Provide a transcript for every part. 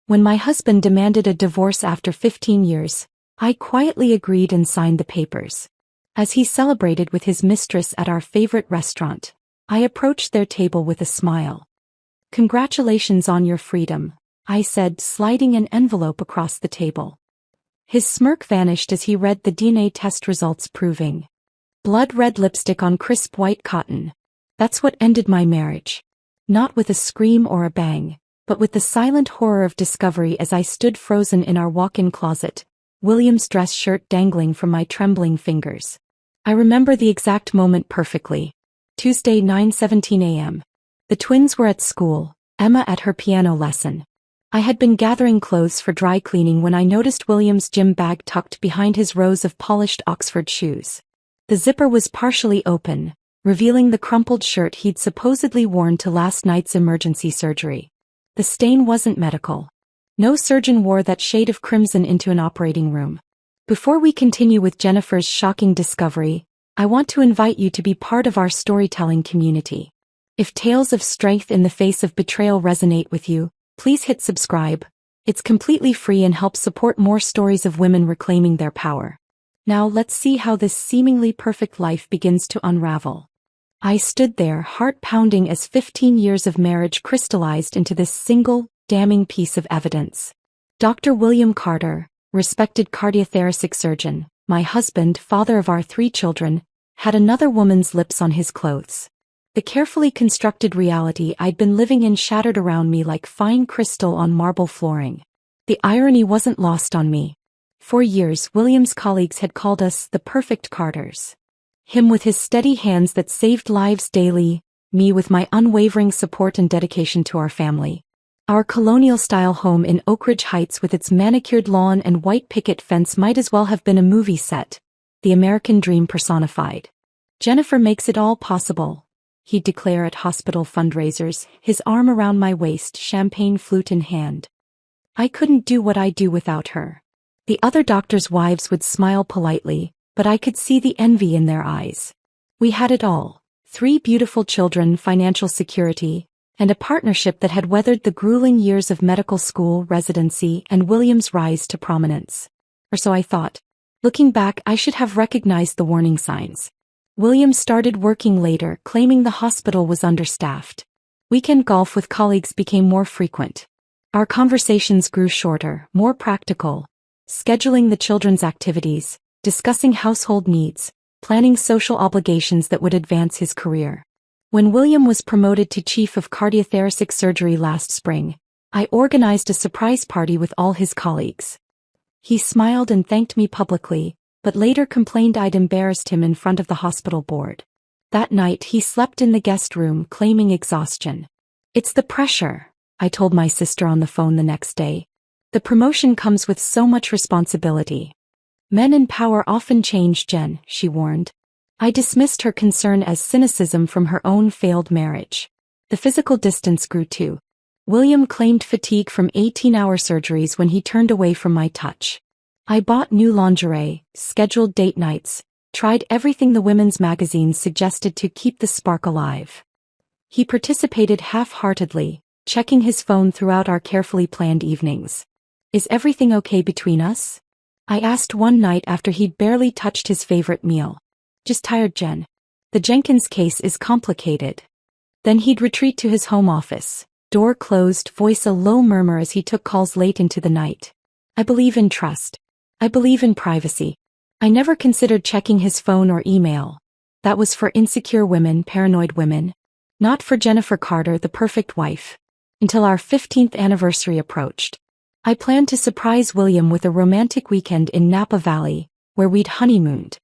When my husband demanded a divorce after 15 years, I quietly agreed and signed the papers. As he celebrated with his mistress at our favorite restaurant, I approached their table with a smile. "Congratulations on your freedom," I said, sliding an envelope across the table. His smirk vanished as he read the DNA test results proving blood-red lipstick on crisp white cotton. That's what ended my marriage. Not with a scream or a bang, but with the silent horror of discovery as I stood frozen in our walk-in closet, William's dress shirt dangling from my trembling fingers. I remember the exact moment perfectly. Tuesday, 9:17 a.m. The twins were at school, Emma at her piano lesson. I had been gathering clothes for dry cleaning when I noticed William's gym bag tucked behind his rows of polished Oxford shoes. The zipper was partially open, revealing the crumpled shirt he'd supposedly worn to last night's emergency surgery. The stain wasn't medical. No surgeon wore that shade of crimson into an operating room. Before we continue with Jennifer's shocking discovery, I want to invite you to be part of our storytelling community. If tales of strength in the face of betrayal resonate with you, please hit subscribe. It's completely free and helps support more stories of women reclaiming their power. Now let's see how this seemingly perfect life begins to unravel. I stood there, heart pounding, as 15 years of marriage crystallized into this single, damning piece of evidence. Dr. William Carter, respected cardiothoracic surgeon, my husband, father of our 3 children, had another woman's lips on his clothes. The carefully constructed reality I'd been living in shattered around me like fine crystal on marble flooring. The irony wasn't lost on me. For years, William's colleagues had called us the perfect Carters. Him with his steady hands that saved lives daily, me with my unwavering support and dedication to our family. Our colonial-style home in Oak Ridge Heights with its manicured lawn and white picket fence might as well have been a movie set, the American dream personified. "Jennifer makes it all possible," he'd declare at hospital fundraisers, his arm around my waist, champagne flute in hand. I couldn't do what I do without her. The other doctors' wives would smile politely, but I could see the envy in their eyes. We had it all: 3 beautiful children, financial security, and a partnership that had weathered the grueling years of medical school, residency, and William's rise to prominence. Or so I thought. Looking back, I should have recognized the warning signs. William started working later, claiming the hospital was understaffed. Weekend golf with colleagues became more frequent. Our conversations grew shorter, more practical, scheduling the children's activities, discussing household needs, planning social obligations that would advance his career. When William was promoted to chief of cardiothoracic surgery last spring, I organized a surprise party with all his colleagues. He smiled and thanked me publicly, but later complained I'd embarrassed him in front of the hospital board. That night he slept in the guest room, claiming exhaustion. "It's the pressure," I told my sister on the phone the next day. "The promotion comes with so much responsibility." "Men in power often change, Jen," she warned. I dismissed her concern as cynicism from her own failed marriage. The physical distance grew too. William claimed fatigue from 18-hour surgeries when he turned away from my touch. I bought new lingerie, scheduled date nights, tried everything the women's magazines suggested to keep the spark alive. He participated half-heartedly, checking his phone throughout our carefully planned evenings. "Is everything okay between us?" I asked one night after he'd barely touched his favorite meal. "Just tired, Jen. The Jenkins case is complicated." Then he'd retreat to his home office, door closed, voice a low murmur as he took calls late into the night. I believe in trust. I believe in privacy. I never considered checking his phone or email. That was for insecure women, paranoid women. Not for Jennifer Carter, the perfect wife. Until our 15th anniversary approached. I planned to surprise William with a romantic weekend in Napa Valley, where we'd honeymooned.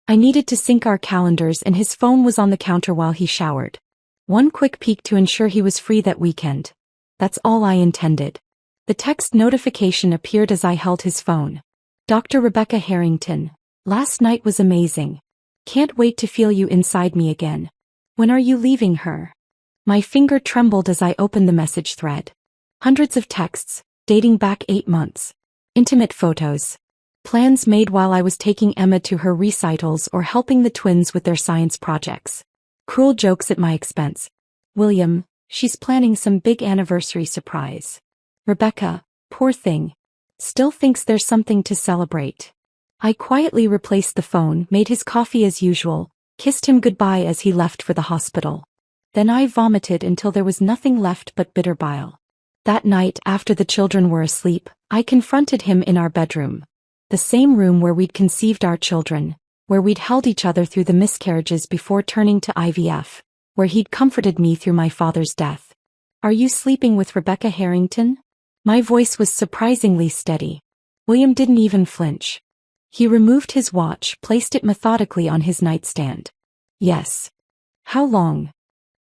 I needed to sync our calendars, and his phone was on the counter while he showered. One quick peek to ensure he was free that weekend. That's all I intended. The text notification appeared as I held his phone. "Dr. Rebecca Harrington. Last night was amazing. Can't wait to feel you inside me again. When are you leaving her?" My finger trembled as I opened the message thread. Hundreds of texts, dating back 8 months. Intimate photos. Plans made while I was taking Emma to her recitals or helping the twins with their science projects. Cruel jokes at my expense. "William, she's planning some big anniversary surprise. Rebecca, Poor thing. Still thinks there's something to celebrate. I quietly replaced the phone, made his coffee as usual, kissed him goodbye as he left for the hospital. Then I vomited until there was nothing left but bitter bile. That night, after the children were asleep, I confronted him in our bedroom. The same room where we'd conceived our children, where we'd held each other through the miscarriages before turning to IVF, where he'd comforted me through my father's death. "Are you sleeping with Rebecca Harrington?" My voice was surprisingly steady. William didn't even flinch. He removed his watch, placed it methodically on his nightstand. "Yes." "How long?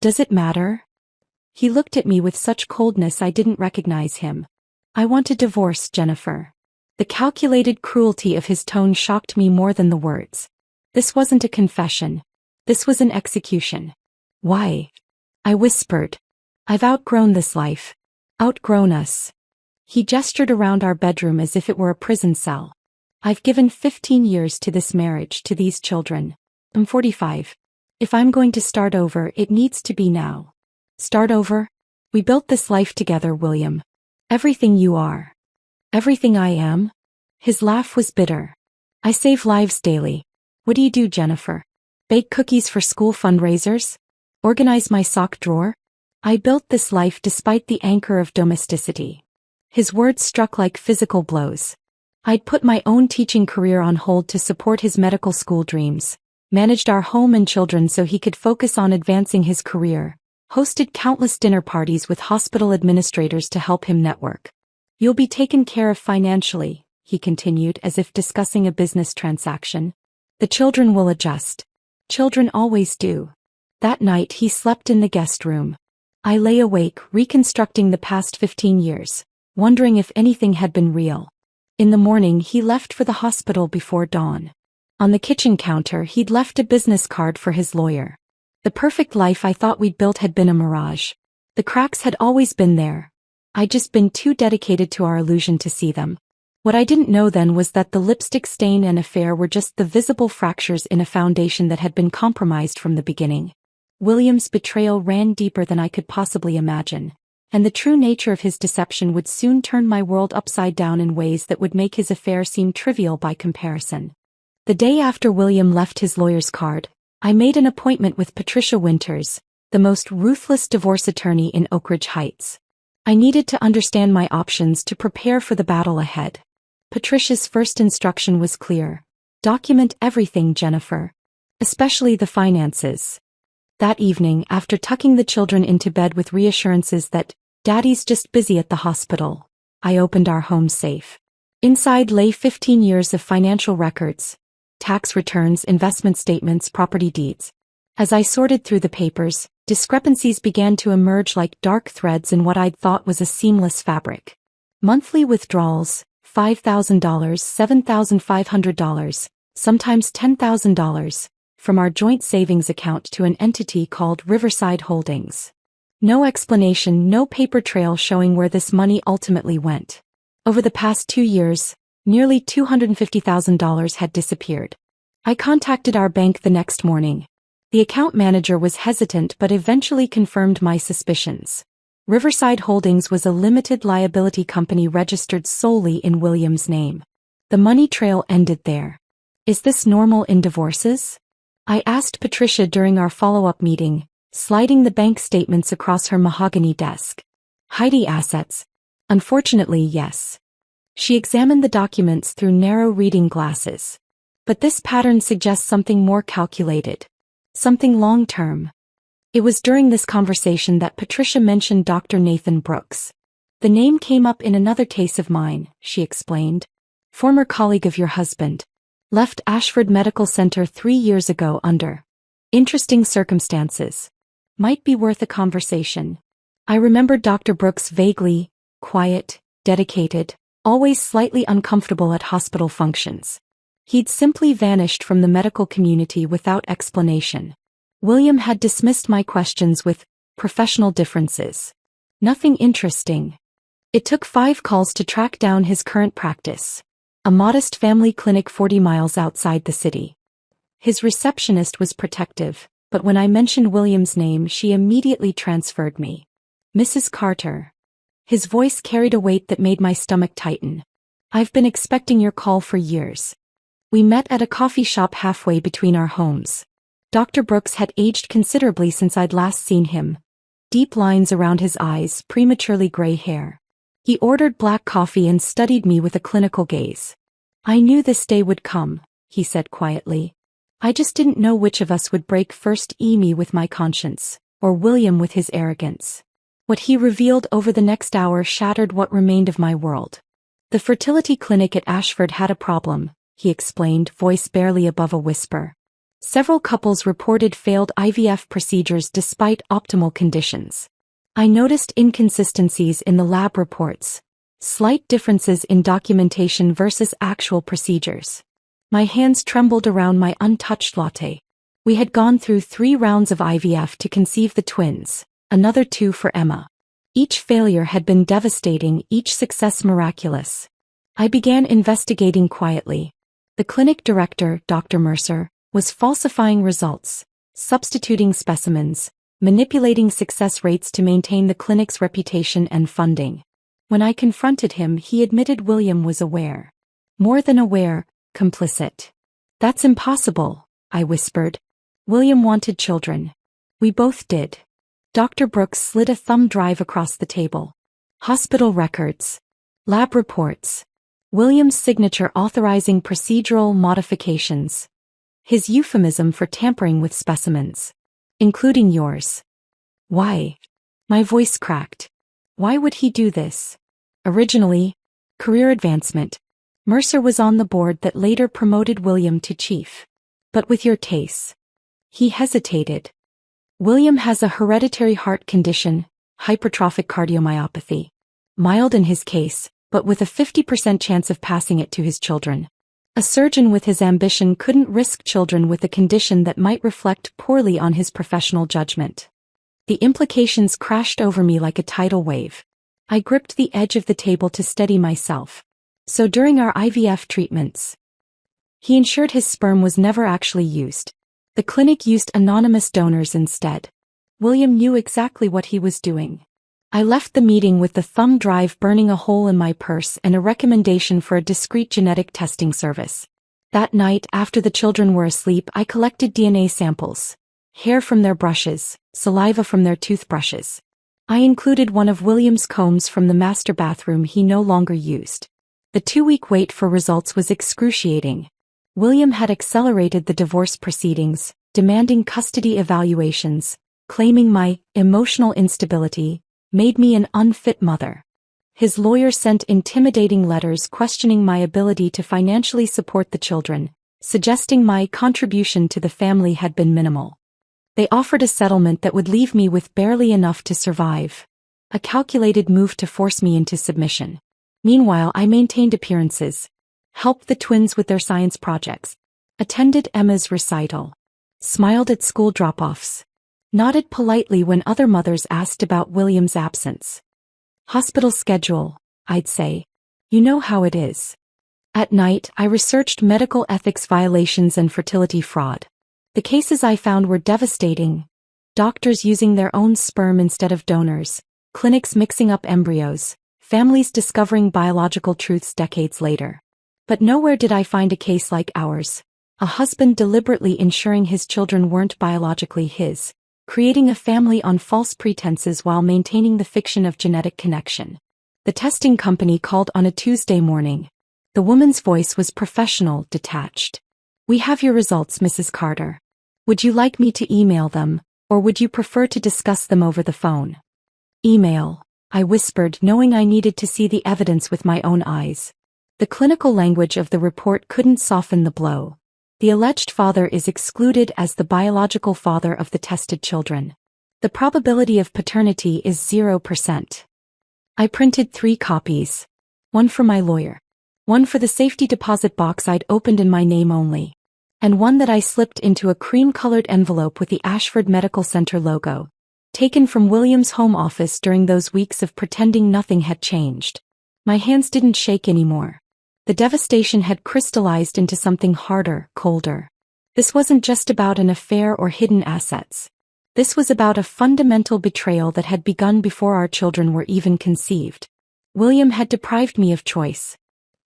Does it matter?" He looked at me with such coldness I didn't recognize him. "I want a divorce, Jennifer." The calculated cruelty of his tone shocked me more than the words. This wasn't a confession. This was an execution. "Why?" I whispered. "I've outgrown this life. Outgrown us." He gestured around our bedroom as if it were a prison cell. "I've given 15 years to this marriage, to these children. I'm 45. If I'm going to start over, it needs to be now." "Start over?" "We built this life together, William. Everything you are. Everything I am." His laugh was bitter. "I save lives daily. What do you do, Jennifer? Bake cookies for school fundraisers? Organize my sock drawer? I built this life despite the anchor of domesticity." His words struck like physical blows. I'd put my own teaching career on hold to support his medical school dreams, managed our home and children so he could focus on advancing his career, hosted countless dinner parties with hospital administrators to help him network. "You'll be taken care of financially," he continued as if discussing a business transaction. "The children will adjust. Children always do." That night he slept in the guest room. I lay awake, reconstructing the past 15 years, wondering if anything had been real. In the morning he left for the hospital before dawn. On the kitchen counter he'd left a business card for his lawyer. The perfect life I thought we'd built had been a mirage. The cracks had always been there. I'd just been too dedicated to our illusion to see them. What I didn't know then was that the lipstick stain and affair were just the visible fractures in a foundation that had been compromised from the beginning. William's betrayal ran deeper than I could possibly imagine, and the true nature of his deception would soon turn my world upside down in ways that would make his affair seem trivial by comparison. The day after William left his lawyer's card, I made an appointment with Patricia Winters, the most ruthless divorce attorney in Oak Ridge Heights. I needed to understand my options to prepare for the battle ahead. Patricia's first instruction was clear. "Document everything, Jennifer. Especially the finances." That evening, after tucking the children into bed with reassurances that Daddy's just busy at the hospital, I opened our home safe. Inside lay 15 years of financial records, tax returns, investment statements, property deeds. As I sorted through the papers, discrepancies began to emerge like dark threads in what I'd thought was a seamless fabric. Monthly withdrawals, $5,000, $7,500, sometimes $10,000, from our joint savings account to an entity called Riverside Holdings. No explanation, no paper trail showing where this money ultimately went. Over the past 2 years, nearly $250,000 had disappeared. I contacted our bank the next morning. The account manager was hesitant but eventually confirmed my suspicions. Riverside Holdings was a limited liability company registered solely in William's name. The money trail ended there. "Is this normal in divorces?" I asked Patricia during our follow-up meeting, sliding the bank statements across her mahogany desk. "Heidi assets. Unfortunately, yes." She examined the documents through narrow reading glasses. "But this pattern suggests something more calculated. Something long-term." It was during this conversation that Patricia mentioned Dr. Nathan Brooks. "The name came up in another case of mine," she explained. "Former colleague of your husband. Left Ashford Medical Center 3 years ago under interesting circumstances. Might be worth a conversation." I remembered Dr. Brooks vaguely, quiet, dedicated, always slightly uncomfortable at hospital functions. He'd simply vanished from the medical community without explanation. William had dismissed my questions with professional differences. Nothing interesting. It took 5 calls to track down his current practice. A modest family clinic 40 miles outside the city. His receptionist was protective, but when I mentioned William's name she immediately transferred me. "Mrs. Carter." His voice carried a weight that made my stomach tighten. "I've been expecting your call for years." We met at a coffee shop halfway between our homes. Dr. Brooks had aged considerably since I'd last seen him. Deep lines around his eyes, prematurely gray hair. He ordered black coffee and studied me with a clinical gaze. "I knew this day would come," he said quietly. "I just didn't know which of us would break first, me with my conscience, or William with his arrogance." What he revealed over the next hour shattered what remained of my world. "The fertility clinic at Ashford had a problem," he explained, voice barely above a whisper. "Several couples reported failed IVF procedures despite optimal conditions. I noticed inconsistencies in the lab reports, slight differences in documentation versus actual procedures." My hands trembled around my untouched latte. We had gone through 3 rounds of IVF to conceive the twins, another 2 for Emma. Each failure had been devastating, each success miraculous. I began investigating quietly. The clinic director, Dr. Mercer, was falsifying results, substituting specimens, manipulating success rates to maintain the clinic's reputation and funding. When I confronted him, he admitted William was aware. More than aware, complicit. "That's impossible," I whispered. "William wanted children. We both did." Dr. Brooks slid a thumb drive across the table. "Hospital records. Lab reports. William's signature authorizing procedural modifications. His euphemism for tampering with specimens. Including yours." "Why?" My voice cracked. "Why would he do this?" "Originally, career advancement. Mercer was on the board that later promoted William to chief. But with your tastes." He hesitated. "William has a hereditary heart condition, hypertrophic cardiomyopathy. Mild in his case, but with a 50% chance of passing it to his children. A surgeon with his ambition couldn't risk children with a condition that might reflect poorly on his professional judgment." The implications crashed over me like a tidal wave. I gripped the edge of the table to steady myself. "So during our IVF treatments, he ensured his sperm was never actually used. The clinic used anonymous donors instead. William knew exactly what he was doing." I left the meeting with the thumb drive burning a hole in my purse and a recommendation for a discreet genetic testing service. That night, after the children were asleep, I collected DNA samples. Hair from their brushes, saliva from their toothbrushes. I included one of William's combs from the master bathroom he no longer used. The 2-week wait for results was excruciating. William had accelerated the divorce proceedings, demanding custody evaluations, claiming my emotional instability made me an unfit mother. His lawyer sent intimidating letters questioning my ability to financially support the children, suggesting my contribution to the family had been minimal. They offered a settlement that would leave me with barely enough to survive. A calculated move to force me into submission. Meanwhile, I maintained appearances, helped the twins with their science projects, attended Emma's recital, smiled at school drop-offs, nodded politely when other mothers asked about William's absence. "Hospital schedule," I'd say. "You know how it is." At night, I researched medical ethics violations and fertility fraud. The cases I found were devastating. Doctors using their own sperm instead of donors, clinics mixing up embryos, families discovering biological truths decades later. But nowhere did I find a case like ours. A husband deliberately ensuring his children weren't biologically his, creating a family on false pretenses while maintaining the fiction of genetic connection. The testing company called on a Tuesday morning. The woman's voice was professional, detached. "We have your results, Mrs. Carter. Would you like me to email them, or would you prefer to discuss them over the phone?" "Email," I whispered, knowing I needed to see the evidence with my own eyes. The clinical language of the report couldn't soften the blow. The alleged father is excluded as the biological father of the tested children. The probability of paternity is 0%. I printed 3 copies. One for my lawyer. One for the safety deposit box I'd opened in my name only. And one that I slipped into a cream-colored envelope with the Ashford Medical Center logo, taken from William's home office during those weeks of pretending nothing had changed. My hands didn't shake anymore. The devastation had crystallized into something harder, colder. This wasn't just about an affair or hidden assets. This was about a fundamental betrayal that had begun before our children were even conceived. William had deprived me of choice.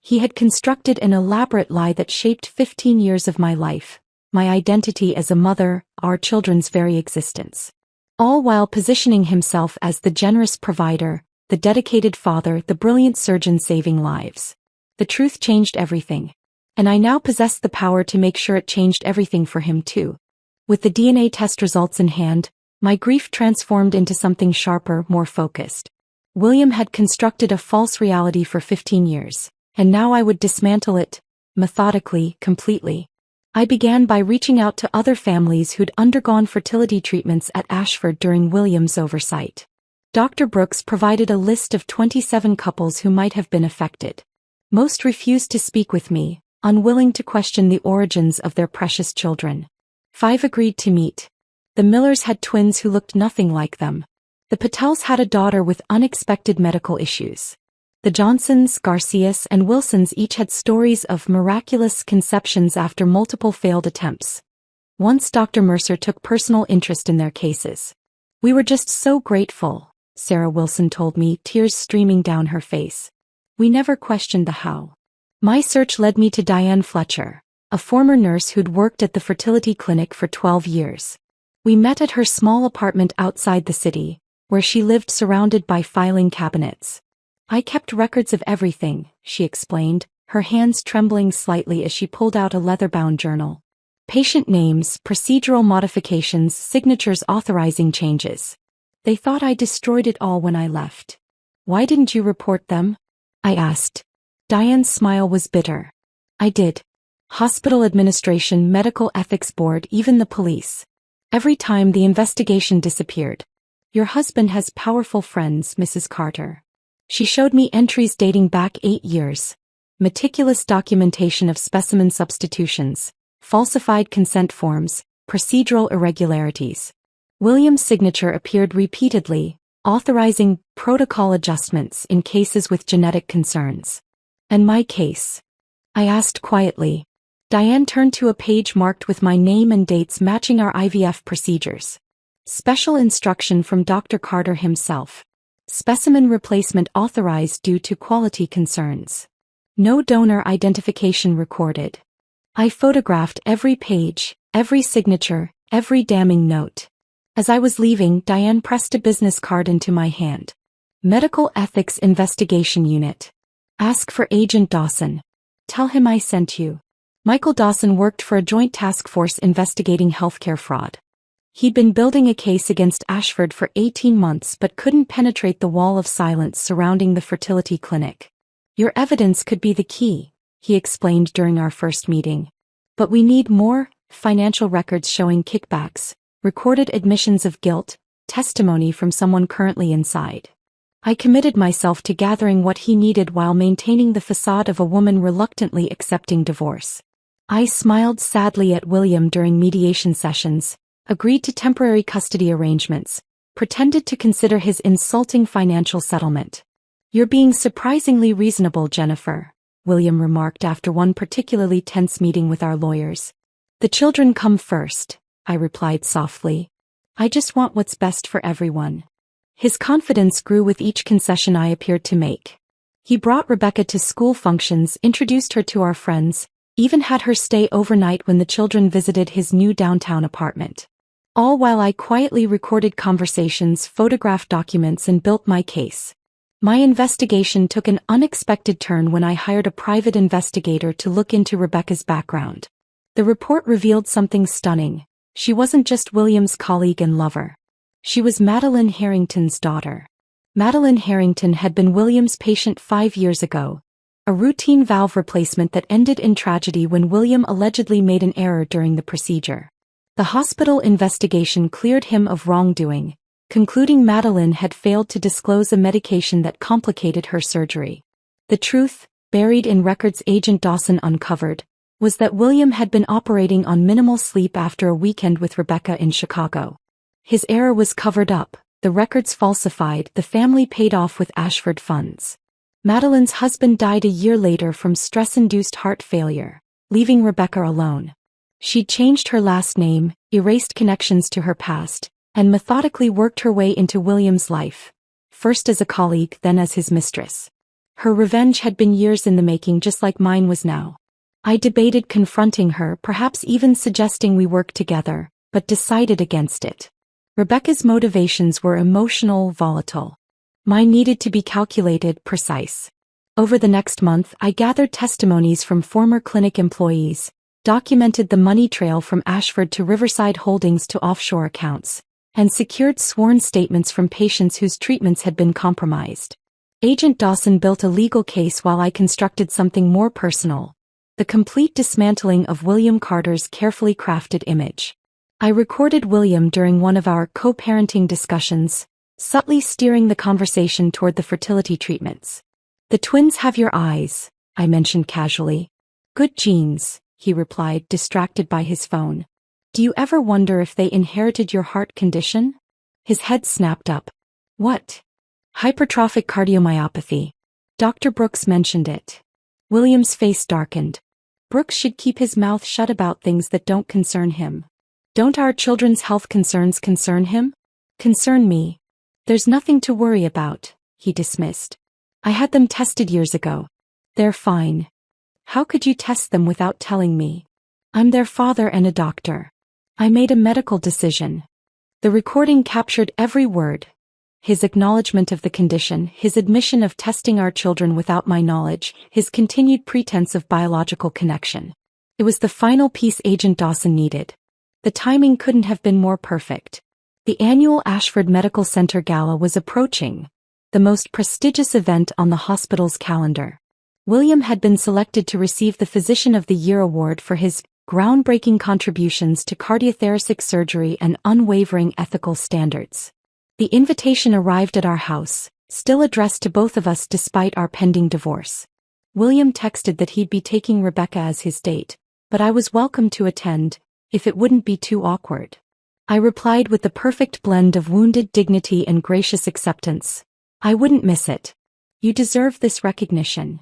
He had constructed an elaborate lie that shaped 15 years of my life, my identity as a mother, our children's very existence. All while positioning himself as the generous provider, the dedicated father, the brilliant surgeon saving lives. The truth changed everything. And I now possessed the power to make sure it changed everything for him too. With the DNA test results in hand, my grief transformed into something sharper, more focused. William had constructed a false reality for 15 years, and now I would dismantle it, methodically, completely. I began by reaching out to other families who'd undergone fertility treatments at Ashford during William's oversight. Dr. Brooks provided a list of 27 couples who might have been affected. Most refused to speak with me, unwilling to question the origins of their precious children. 5 agreed to meet. The Millers had twins who looked nothing like them. The Patels had a daughter with unexpected medical issues. The Johnsons, Garcias, and Wilsons each had stories of miraculous conceptions after multiple failed attempts. Once Dr. Mercer took personal interest in their cases. "We were just so grateful," Sarah Wilson told me, tears streaming down her face. "We never questioned the how." My search led me to Diane Fletcher, a former nurse who'd worked at the fertility clinic for 12 years. We met at her small apartment outside the city, where she lived surrounded by filing cabinets. "I kept records of everything," she explained, her hands trembling slightly as she pulled out a leather-bound journal. "Patient names, procedural modifications, signatures authorizing changes. They thought I destroyed it all when I left." "Why didn't you report them?" I asked. Diane's smile was bitter. "I did. Hospital administration, medical ethics board, even the police. Every time the investigation disappeared. Your husband has powerful friends, Mrs. Carter." She showed me entries dating back 8 years. Meticulous documentation of specimen substitutions, falsified consent forms, procedural irregularities. William's signature appeared repeatedly, authorizing protocol adjustments in cases with genetic concerns. "And my case?" I asked quietly. Diane turned to a page marked with my name and dates matching our IVF procedures. Special instruction from Dr. Carter himself. Specimen replacement authorized due to quality concerns. No donor identification recorded. I photographed every page, every signature, every damning note. As I was leaving, Diane pressed a business card into my hand. Medical Ethics Investigation Unit. Ask for Agent Dawson. Tell him I sent you. Michael Dawson worked for a joint task force investigating healthcare fraud. He'd been building a case against Ashford for 18 months but couldn't penetrate the wall of silence surrounding the fertility clinic. "Your evidence could be the key," he explained during our first meeting. "But we need more financial records showing kickbacks, recorded admissions of guilt, testimony from someone currently inside." I committed myself to gathering what he needed while maintaining the facade of a woman reluctantly accepting divorce. I smiled sadly at William during mediation sessions, agreed to temporary custody arrangements, pretended to consider his insulting financial settlement. "You're being surprisingly reasonable, Jennifer," William remarked after one particularly tense meeting with our lawyers. "The children come first," I replied softly. "I just want what's best for everyone." His confidence grew with each concession I appeared to make. He brought Rebecca to school functions, introduced her to our friends, even had her stay overnight when the children visited his new downtown apartment. All while I quietly recorded conversations, photographed documents, and built my case. My investigation took an unexpected turn when I hired a private investigator to look into Rebecca's background. The report revealed something stunning. She wasn't just William's colleague and lover. She was Madeline Harrington's daughter. Madeline Harrington had been William's patient 5 years ago, a routine valve replacement that ended in tragedy when William allegedly made an error during the procedure. The hospital investigation cleared him of wrongdoing, concluding Madeline had failed to disclose a medication that complicated her surgery. The truth, buried in records Agent Dawson uncovered, was that William had been operating on minimal sleep after a weekend with Rebecca in Chicago. His error was covered up, the records falsified, the family paid off with Ashford funds. Madeline's husband died a year later from stress-induced heart failure, leaving Rebecca alone. She'd changed her last name, erased connections to her past, and methodically worked her way into William's life, first as a colleague, then as his mistress. Her revenge had been years in the making, just like mine was now. I debated confronting her, perhaps even suggesting we work together, but decided against it. Rebecca's motivations were emotional, volatile. Mine needed to be calculated, precise. Over the next month, I gathered testimonies from former clinic employees, documented the money trail from Ashford to Riverside Holdings to offshore accounts, and secured sworn statements from patients whose treatments had been compromised. Agent Dawson built a legal case while I constructed something more personal: the complete dismantling of William Carter's carefully crafted image. I recorded William during one of our co-parenting discussions, subtly steering the conversation toward the fertility treatments. "The twins have your eyes," I mentioned casually. "Good genes," he replied, distracted by his phone. "Do you ever wonder if they inherited your heart condition?" His head snapped up. "What?" "Hypertrophic cardiomyopathy. Dr. Brooks mentioned it." William's face darkened. "Brooks should keep his mouth shut about things that don't concern him." "Don't our children's health concerns concern him?" "Concern me. There's nothing to worry about," he dismissed. "I had them tested years ago. They're fine." "How could you test them without telling me?" "I'm their father and a doctor. I made a medical decision." The recording captured every word. His acknowledgement of the condition, his admission of testing our children without my knowledge, his continued pretense of biological connection. It was the final piece Agent Dawson needed. The timing couldn't have been more perfect. The annual Ashford Medical Center Gala was approaching, the most prestigious event on the hospital's calendar. William had been selected to receive the Physician of the Year award for his groundbreaking contributions to cardiothoracic surgery and unwavering ethical standards. The invitation arrived at our house, still addressed to both of us despite our pending divorce. William texted that he'd be taking Rebecca as his date, but I was welcome to attend, if it wouldn't be too awkward. I replied with the perfect blend of wounded dignity and gracious acceptance. "I wouldn't miss it. You deserve this recognition."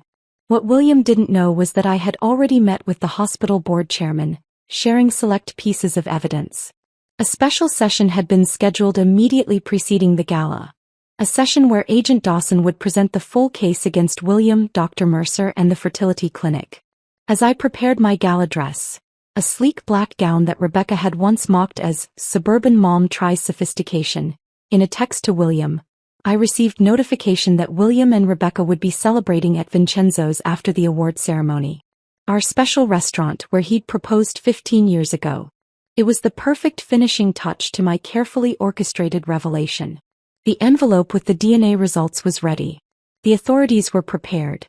What William didn't know was that I had already met with the hospital board chairman, sharing select pieces of evidence. A special session had been scheduled immediately preceding the gala. A session where Agent Dawson would present the full case against William, Dr. Mercer, and the fertility clinic. As I prepared my gala dress, a sleek black gown that Rebecca had once mocked as "suburban mom tries sophistication," in a text to William, I received notification that William and Rebecca would be celebrating at Vincenzo's after the award ceremony. Our special restaurant where he'd proposed 15 years ago. It was the perfect finishing touch to my carefully orchestrated revelation. The envelope with the DNA results was ready. The authorities were prepared.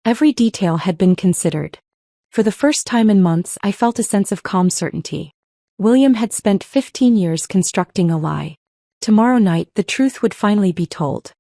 Every detail had been considered. For the first time in months, I felt a sense of calm certainty. William had spent 15 years constructing a lie. Tomorrow night, the truth would finally be told.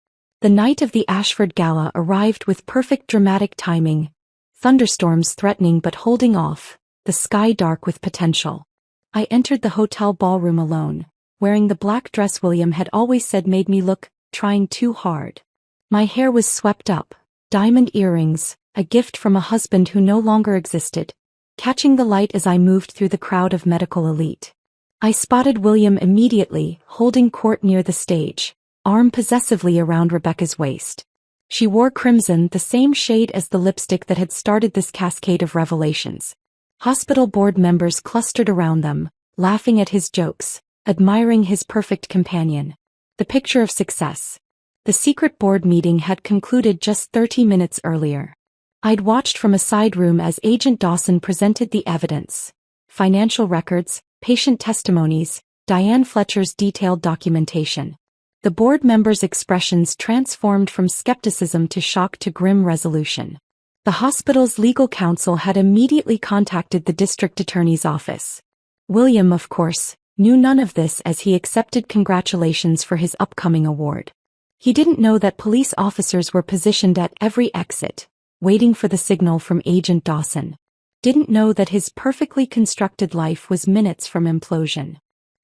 The night of the Ashford Gala arrived with perfect dramatic timing. Thunderstorms threatening but holding off, the sky dark with potential. I entered the hotel ballroom alone, wearing the black dress William had always said made me look trying too hard. My hair was swept up, diamond earrings, a gift from a husband who no longer existed, catching the light as I moved through the crowd of medical elite. I spotted William immediately, holding court near the stage, arm possessively around Rebecca's waist. She wore crimson, the same shade as the lipstick that had started this cascade of revelations. Hospital board members clustered around them, laughing at his jokes, admiring his perfect companion. The picture of success. The secret board meeting had concluded just 30 minutes earlier. I'd watched from a side room as Agent Dawson presented the evidence. Financial records, patient testimonies, Diane Fletcher's detailed documentation. The board members' expressions transformed from skepticism to shock to grim resolution. The hospital's legal counsel had immediately contacted the district attorney's office. William, of course, knew none of this as he accepted congratulations for his upcoming award. He didn't know that police officers were positioned at every exit, waiting for the signal from Agent Dawson. Didn't know that his perfectly constructed life was minutes from implosion.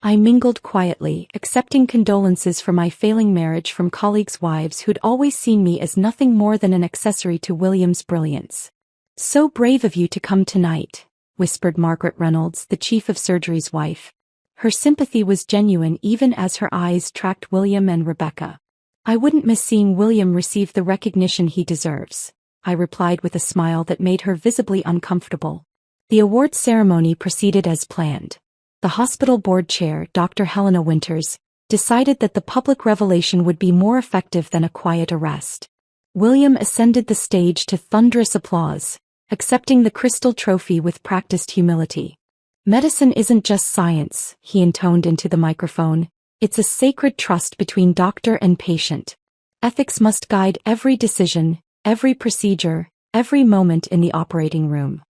I mingled quietly, accepting condolences for my failing marriage from colleagues' wives who'd always seen me as nothing more than an accessory to William's brilliance. "So brave of you to come tonight," whispered Margaret Reynolds, the chief of surgery's wife. Her sympathy was genuine even as her eyes tracked William and Rebecca. "I wouldn't miss seeing William receive the recognition he deserves," I replied with a smile that made her visibly uncomfortable. The awards ceremony proceeded as planned. The hospital board chair, Dr. Helena Winters, decided that the public revelation would be more effective than a quiet arrest. William ascended the stage to thunderous applause, accepting the crystal trophy with practiced humility. "Medicine isn't just science," he intoned into the microphone. "It's a sacred trust between doctor and patient. Ethics must guide every decision, every procedure, every moment in the operating room."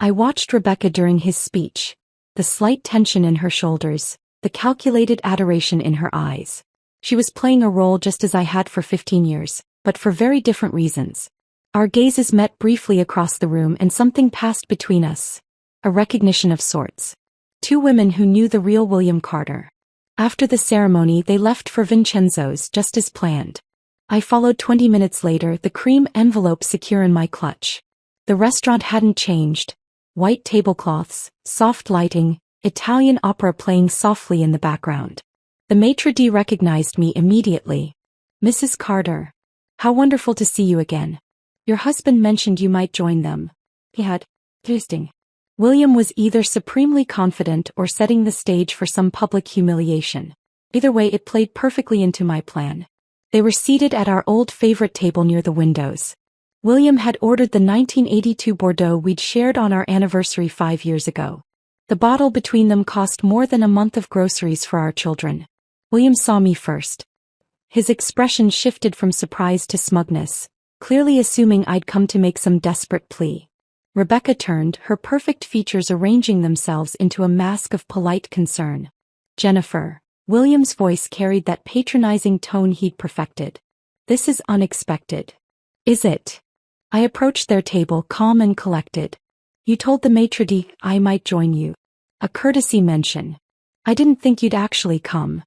I watched Rebecca during his speech, the slight tension in her shoulders, the calculated adoration in her eyes. She was playing a role just as I had for 15 years, but for very different reasons. Our gazes met briefly across the room and something passed between us. A recognition of sorts. Two women who knew the real William Carter. After the ceremony they left for Vincenzo's just as planned. I followed 20 minutes later, the cream envelope secure in my clutch. The restaurant hadn't changed. White tablecloths, soft lighting, Italian opera playing softly in the background. The maitre d' recognized me immediately. "Mrs. Carter. How wonderful to see you again. Your husband mentioned you might join them." He had. Interesting. William was either supremely confident or setting the stage for some public humiliation. Either way, it played perfectly into my plan. They were seated at our old favorite table near the windows. William had ordered the 1982 Bordeaux we'd shared on our anniversary 5 years ago. The bottle between them cost more than a month of groceries for our children. William saw me first. His expression shifted from surprise to smugness, clearly assuming I'd come to make some desperate plea. Rebecca turned, her perfect features arranging themselves into a mask of polite concern. "Jennifer." William's voice carried that patronizing tone he'd perfected. "This is unexpected." "Is it?" I approached their table, calm and collected. "You told the maitre d' I might join you. A courtesy mention. I didn't think you'd actually come."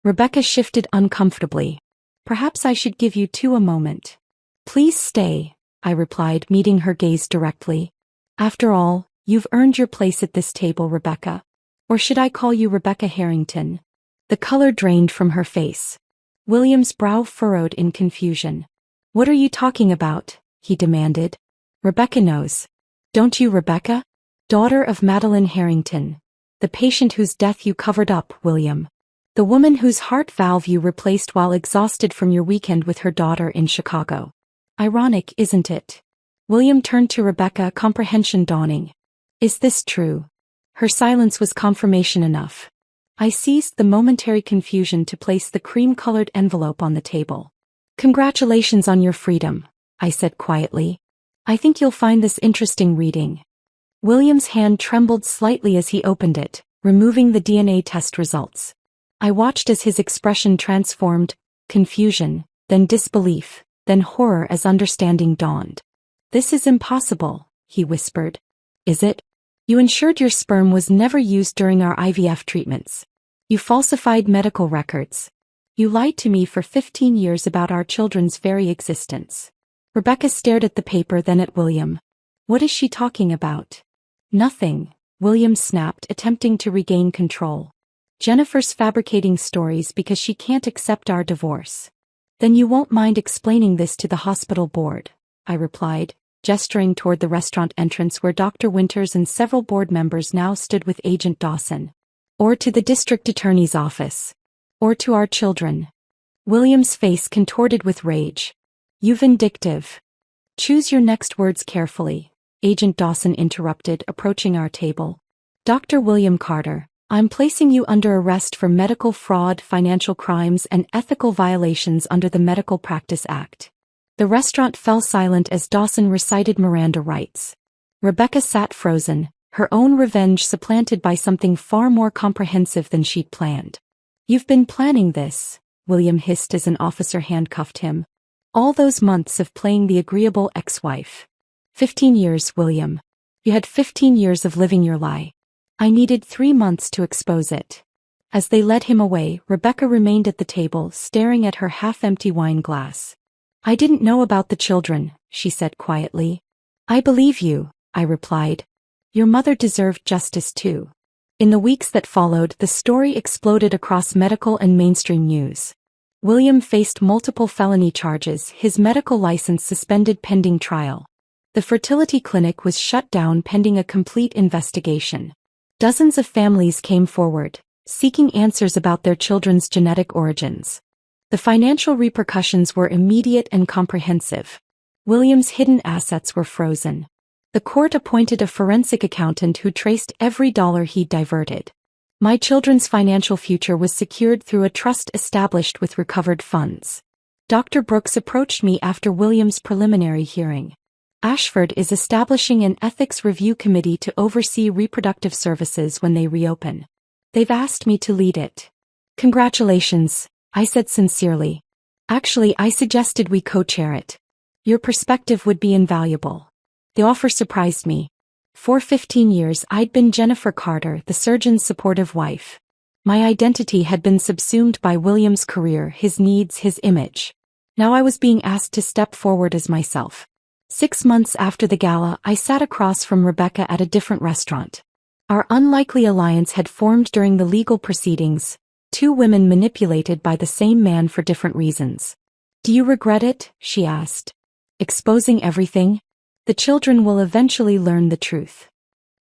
Rebecca shifted uncomfortably. "Perhaps I should give you two a moment." "Please stay," I replied, meeting her gaze directly. "After all, you've earned your place at this table, Rebecca. Or should I call you Rebecca Harrington?" The color drained from her face. William's brow furrowed in confusion. "What are you talking about?" he demanded. "Rebecca knows." "Don't you, Rebecca? Daughter of Madeline Harrington. The patient whose death you covered up, William. The woman whose heart valve you replaced while exhausted from your weekend with her daughter in Chicago. Ironic, isn't it?" William turned to Rebecca, comprehension dawning. "Is this true?" Her silence was confirmation enough. I seized the momentary confusion to place the cream-colored envelope on the table. "Congratulations on your freedom," I said quietly. "I think you'll find this interesting reading." William's hand trembled slightly as he opened it, removing the DNA test results. I watched as his expression transformed, confusion, then disbelief, then horror as understanding dawned. "This is impossible," he whispered. "Is it? You ensured your sperm was never used during our IVF treatments. You falsified medical records. You lied to me for 15 years about our children's very existence." Rebecca stared at the paper, then at William. "What is she talking about?" "Nothing," William snapped, attempting to regain control. "Jennifer's fabricating stories because she can't accept our divorce." "Then you won't mind explaining this to the hospital board," I replied, gesturing toward the restaurant entrance where Dr. Winters and several board members now stood with Agent Dawson. "Or to the district attorney's office. Or to our children." William's face contorted with rage. "You vindictive." "Choose your next words carefully," Agent Dawson interrupted, approaching our table. "Dr. William Carter, I'm placing you under arrest for medical fraud, financial crimes, and ethical violations under the Medical Practice Act." The restaurant fell silent as Dawson recited Miranda rights. Rebecca sat frozen, her own revenge supplanted by something far more comprehensive than she'd planned. "You've been planning this," William hissed as an officer handcuffed him. "All those months of playing the agreeable ex-wife. 15 years, William. You had 15 years of living your lie. I needed 3 months to expose it." As they led him away, Rebecca remained at the table, staring at her half-empty wine glass. "I didn't know about the children," she said quietly. "I believe you," I replied. "Your mother deserved justice too." In the weeks that followed, the story exploded across medical and mainstream news. William faced multiple felony charges, his medical license suspended pending trial. The fertility clinic was shut down pending a complete investigation. Dozens of families came forward, seeking answers about their children's genetic origins. The financial repercussions were immediate and comprehensive. William's hidden assets were frozen. The court appointed a forensic accountant who traced every dollar he'd diverted. My children's financial future was secured through a trust established with recovered funds. Dr. Brooks approached me after William's preliminary hearing. Ashford is establishing an ethics review committee to oversee reproductive services when they reopen. They've asked me to lead it. Congratulations, I said sincerely. Actually, I suggested we co-chair it. Your perspective would be invaluable. The offer surprised me. For 15 years I'd been Jennifer Carter, the surgeon's supportive wife. My identity had been subsumed by William's career, his needs, his image. Now I was being asked to step forward as myself. 6 months after the gala, I sat across from Rebecca at a different restaurant. Our unlikely alliance had formed during the legal proceedings, two women manipulated by the same man for different reasons. Do you regret it? She asked. Exposing everything? The children will eventually learn the truth.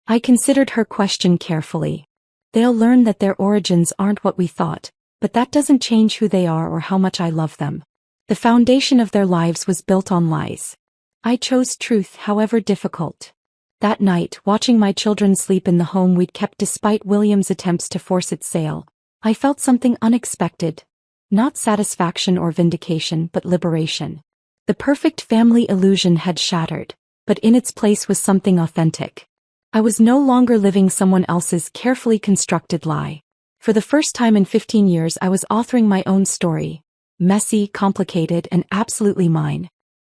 I considered her question carefully. They'll learn that their origins aren't what we thought, but that doesn't change who they are or how much I love them. The foundation of their lives was built on lies. I chose truth, however difficult. That night, watching my children sleep in the home we'd kept despite William's attempts to force its sale, I felt something unexpected. Not satisfaction or vindication, but liberation. The perfect family illusion had shattered, but in its place was something authentic. I was no longer living someone else's carefully constructed lie. For the first time in 15 years I was authoring my own story. Messy, complicated, and absolutely mine.